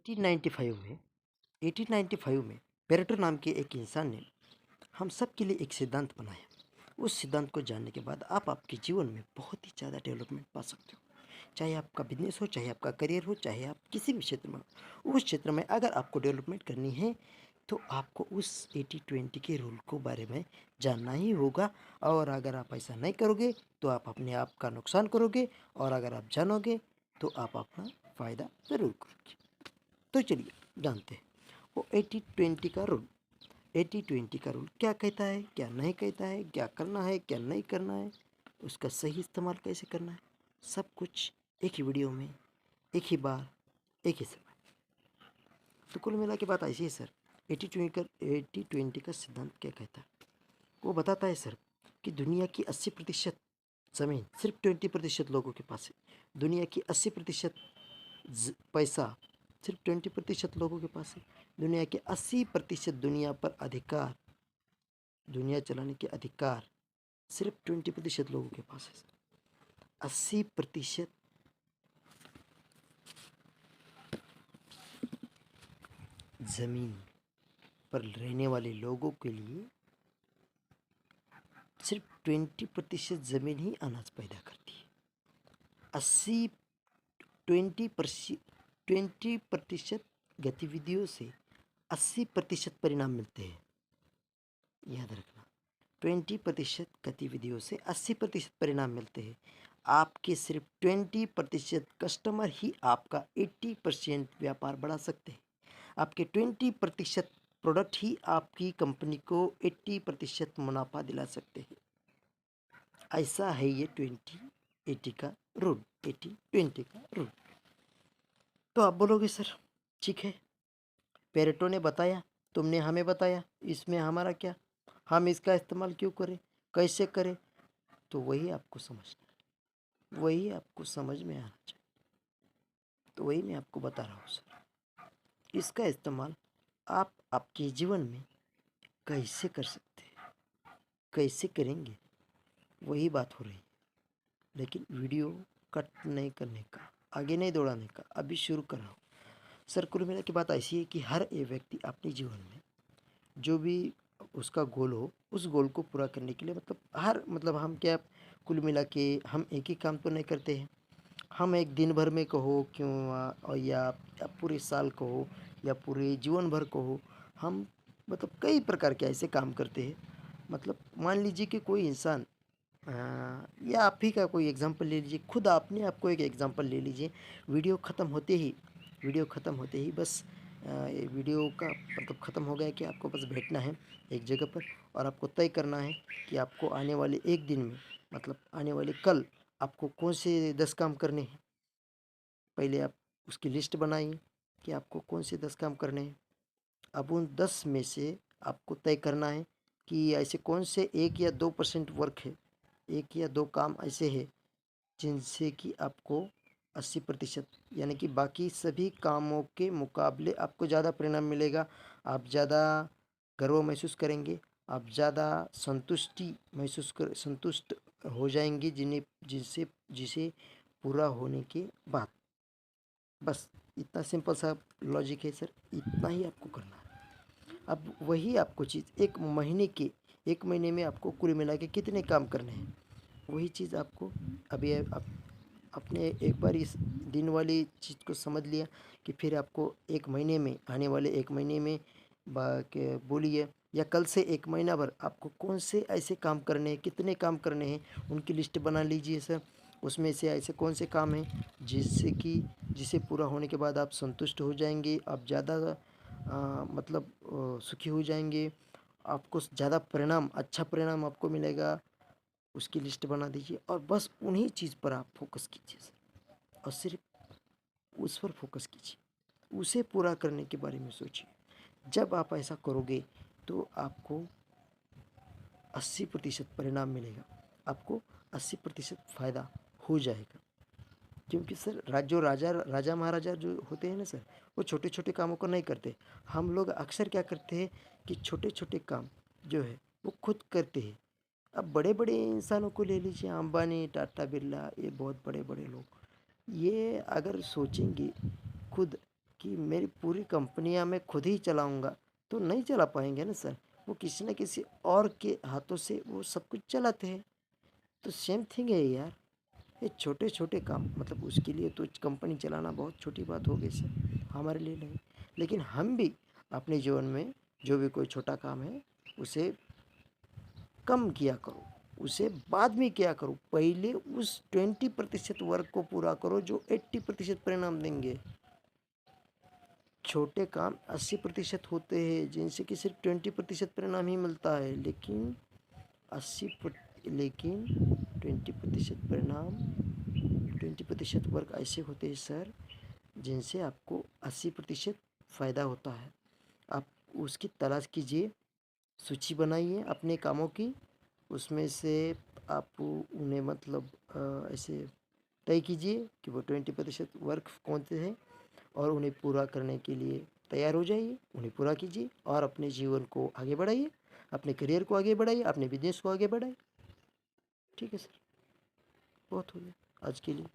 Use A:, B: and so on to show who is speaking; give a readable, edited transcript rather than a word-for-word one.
A: 1895 में पेरेटो नाम के एक इंसान ने हम सब के लिए एक सिद्धांत बनाया। उस सिद्धांत को जानने के बाद आप आपके जीवन में बहुत ही ज़्यादा डेवलपमेंट पा सकते हो। चाहे आपका बिजनेस हो, चाहे आपका करियर हो, चाहे आप किसी भी क्षेत्र में हो, उस क्षेत्र में अगर आपको डेवलपमेंट करनी है तो आपको उस 80-20 के रूल को बारे में जानना ही होगा। और अगर आप ऐसा नहीं करोगे तो आप अपने आप का नुकसान करोगे, और अगर आप जानोगे तो आप अपना फ़ायदा ज़रूर करोगे। तो चलिए जानते हैं वो 80-20 का रूल। 80-20 का रूल क्या कहता है, क्या नहीं कहता है, क्या करना है, क्या नहीं करना है, उसका सही इस्तेमाल कैसे करना है, सब कुछ एक ही वीडियो में, एक ही बार, एक ही समय। तो कुल मिला के बात ऐसी है सर। 80-20 का सिद्धांत क्या कहता है? वो बताता है सर कि दुनिया की 80% ज़मीन सिर्फ 20% लोगों के पास है। दुनिया की 80% पैसा सिर्फ 20% लोगों के पास है। दुनिया के 80% दुनिया पर अधिकार, दुनिया चलाने के अधिकार सिर्फ 20% लोगों के पास है। 80% ज़मीन पर रहने वाले लोगों के लिए सिर्फ 20% ज़मीन ही अनाज पैदा करती है। 80 20% गतिविधियों से 80% परिणाम मिलते हैं। याद रखना, 20% गतिविधियों से 80% परिणाम मिलते हैं। आपके सिर्फ 20% कस्टमर ही आपका 80% व्यापार बढ़ा सकते हैं। आपके 20% प्रोडक्ट ही आपकी कंपनी को 80% मुनाफा दिला सकते हैं। ऐसा है ये 20-80 का रूल, 80-20 का रूल। तो आप बोलोगे सर ठीक है, पेरेटो ने बताया, तुमने हमें बताया, इसमें हमारा क्या, हम इसका इस्तेमाल क्यों करें, कैसे करें? तो वही आपको समझना है, वही आपको समझ में आना चाहिए। तो वही मैं आपको बता रहा हूँ सर। इसका इस्तेमाल आप आपके जीवन में कैसे कर सकते हैं, कैसे करेंगे, वही बात हो रही है। लेकिन वीडियो कट नहीं करने का, आगे नहीं दौड़ाने का, अभी शुरू कर रहा हूँ सर। कुल मिला की बात ऐसी है कि हर एक व्यक्ति अपने जीवन में जो भी उसका गोल हो, उस गोल को पूरा करने के लिए मतलब हम क्या, कुल मिला के हम एक ही काम तो नहीं करते हैं। हम एक दिन भर में कहो क्यों और या पूरे साल को हो या पूरे जीवन भर को हो, हम कई प्रकार के ऐसे काम करते हैं। मान लीजिए कि कोई इंसान, या आप ही का कोई एग्जांपल ले लीजिए, खुद आपने आपको एक एग्जांपल ले लीजिए। वीडियो ख़त्म होते ही बस ये वीडियो का ख़त्म हो गया कि आपको बस बैठना है एक जगह पर, और आपको तय करना है कि आपको आने वाले एक दिन में, आने वाले कल, आपको कौन से 10 काम करने हैं। पहले आप उसकी लिस्ट बनाइए कि आपको कौन से 10 काम करने हैं। अब उन 10 में से आपको तय करना है कि ऐसे कौन से 1 या 2% वर्क है, 1 या 2 काम ऐसे है जिनसे कि आपको 80% यानी कि बाकी सभी कामों के मुकाबले आपको ज़्यादा परिणाम मिलेगा। आप ज़्यादा गर्व महसूस करेंगे, आप ज़्यादा संतुष्ट हो जाएंगे जिसे पूरा होने के बाद। बस इतना सिंपल सा लॉजिक है सर, इतना ही आपको करना है। अब वही आपको चीज़ एक महीने में आपको कुल मिला के कितने काम करने हैं, वही चीज़ आपको अभी आपने एक बार इस दिन वाली चीज़ को समझ लिया कि फिर आपको एक महीने में, आने वाले एक महीने में बोलिए, या कल से एक महीना भर आपको कौन से ऐसे काम करने हैं, कितने काम करने हैं, उनकी लिस्ट बना लीजिए सर। उसमें से ऐसे कौन से काम हैं जिसे पूरा होने के बाद आप संतुष्ट हो जाएंगे, आप ज़्यादा सुखी हो जाएंगे, आपको ज़्यादा अच्छा परिणाम आपको मिलेगा। उसकी लिस्ट बना दीजिए और बस उन्हीं चीज़ पर आप फोकस कीजिए सर, और सिर्फ उस पर फोकस कीजिए, उसे पूरा करने के बारे में सोचिए। जब आप ऐसा करोगे तो आपको 80% परिणाम मिलेगा, आपको 80% फ़ायदा हो जाएगा। क्योंकि सर जो राजा महाराजा जो होते हैं ना सर, वो छोटे छोटे कामों को नहीं करते। हम लोग अक्सर क्या करते हैं कि छोटे छोटे काम जो है वो खुद करते हैं। अब बड़े बड़े इंसानों को ले लीजिए, अंबानी, टाटा, बिरला, ये बहुत बड़े बड़े लोग, ये अगर सोचेंगे खुद कि मेरी पूरी कंपनियां मैं खुद ही चलाऊंगा तो नहीं चला पाएंगे ना सर। वो किसी न किसी और के हाथों से वो सब कुछ चलाते हैं। तो सेम थिंग है यार, ये छोटे छोटे काम, मतलब उसके लिए तो कंपनी चलाना बहुत छोटी बात हो गई सर, हमारे लिए नहीं। लेकिन हम भी अपने जीवन में जो भी कोई छोटा काम है उसे कम किया करो, उसे बाद में किया करो। पहले उस 20% वर्क को पूरा करो जो 80% परिणाम देंगे। छोटे काम 80% होते हैं जिनसे कि सिर्फ 20% परिणाम ही मिलता है, लेकिन 20% परिणाम, 20% वर्क ऐसे होते हैं सर जिनसे आपको 80% फ़ायदा होता है। आप उसकी तलाश कीजिए, सूची बनाइए अपने कामों की, उसमें से आप उन्हें मतलब ऐसे तय कीजिए कि वो 20% वर्क कौन से हैं, और उन्हें पूरा करने के लिए तैयार हो जाइए, उन्हें पूरा कीजिए और अपने जीवन को आगे बढ़ाइए, अपने करियर को आगे बढ़ाइए, अपने बिजनेस को आगे बढ़ाइए। ठीक है सर, बहुत हो गया आज के लिए।